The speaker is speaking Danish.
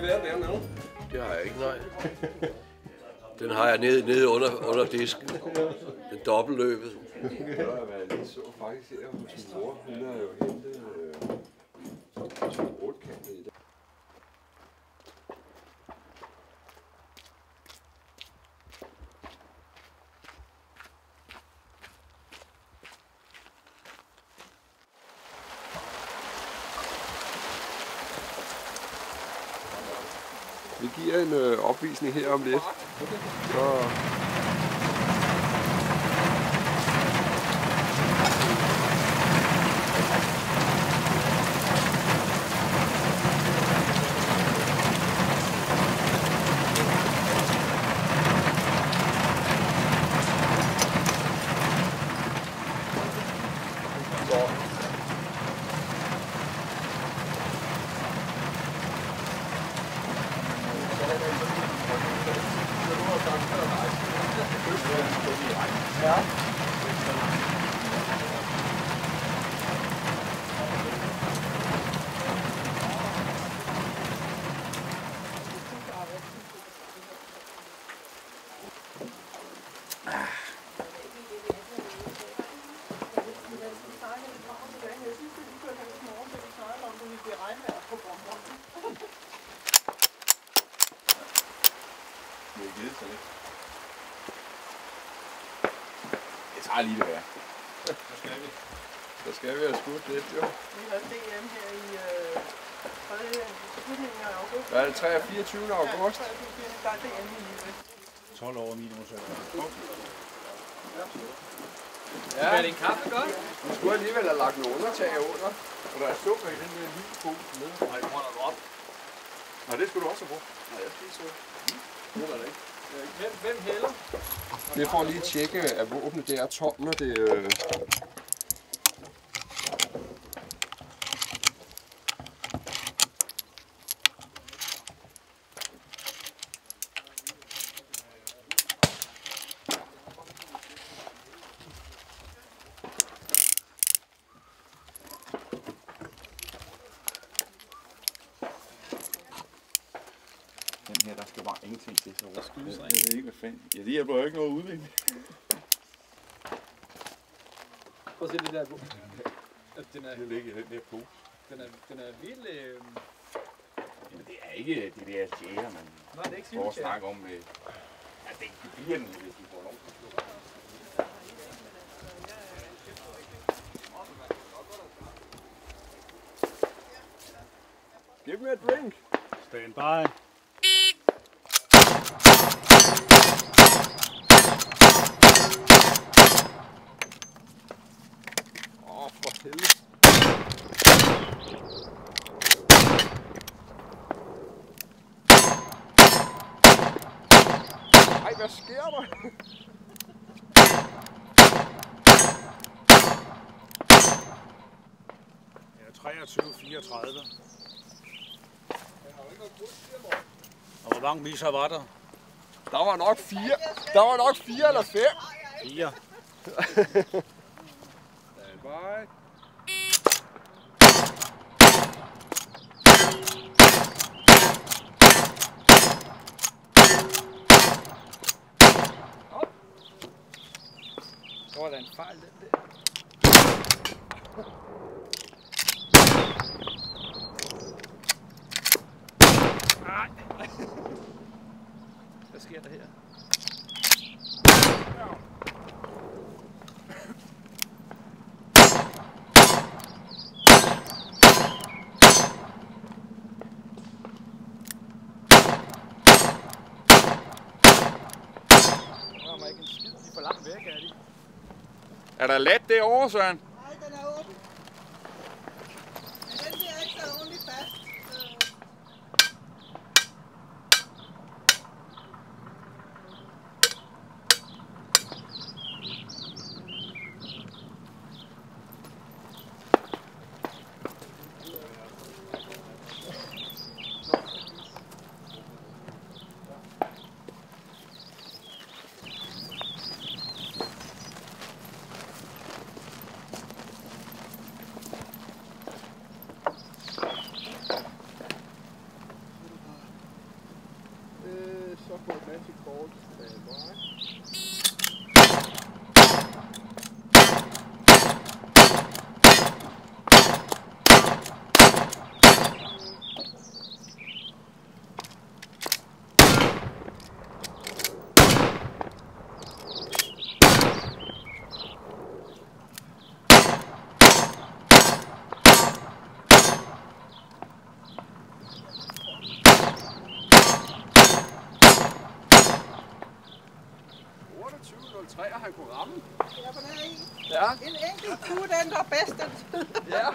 gevær være med? Det har jeg ikke, nej. Den har jeg nede under disken. Den dobbeltløbet. Det har jeg været lidt så faktisk her hos min mor. Hun har jo hentet 8-kantet i dag. Vi giver en opvisning her om lidt. Så Jeg tager lige det her. Så skal vi have skudt lidt, jo. Vi har DM her i slutningen af august. Hvad er det, 3. og 24. august? Der er DM i livet. 12 over minimumsøjne. Ja. Er det en kaffe godt? Du skulle alligevel have lagt nogle undertag under. Og der er sukker i den der lille pose nede. Nej, du holder du op. Nej, det skulle du også have brugt. Nej, jeg spiser det. Det var det ikke. Hvem hælder? Det er for lige at tjekke, at våbnet det er tomt, når det... Den her, der skal bare ingenting til. Så der skydes jeg ved ikke, hvad fanden. Ja, det hjælper jo ikke noget udvikling. Prøv at se det der. Den er, Det ligger i den der pose. den er vild. Jamen, det er ikke det der jæger, man Nej, det er ikke får at sygt. snakke om. Ja, det bliver den, hvis de får lov til at slå. Give me a drink. Stand by. For helvede. Ej, hvad sker der? Ja, 23-34. Og hvor mange misser var der? Der var nok 4. Der var nok 4 eller 5. 4. Bye. Der var da en fejl, den der. Nej. Hvad sker der her? Ikke en skid, de er for langt væk, er de? Er der let derovre, Søren? Nej, den er åben. Men den bliver ikke så ordentligt fast. 21.03, og han kunne ramme. Ja, for der er en. Ja. En enkelt tur, den der bedste. Ja.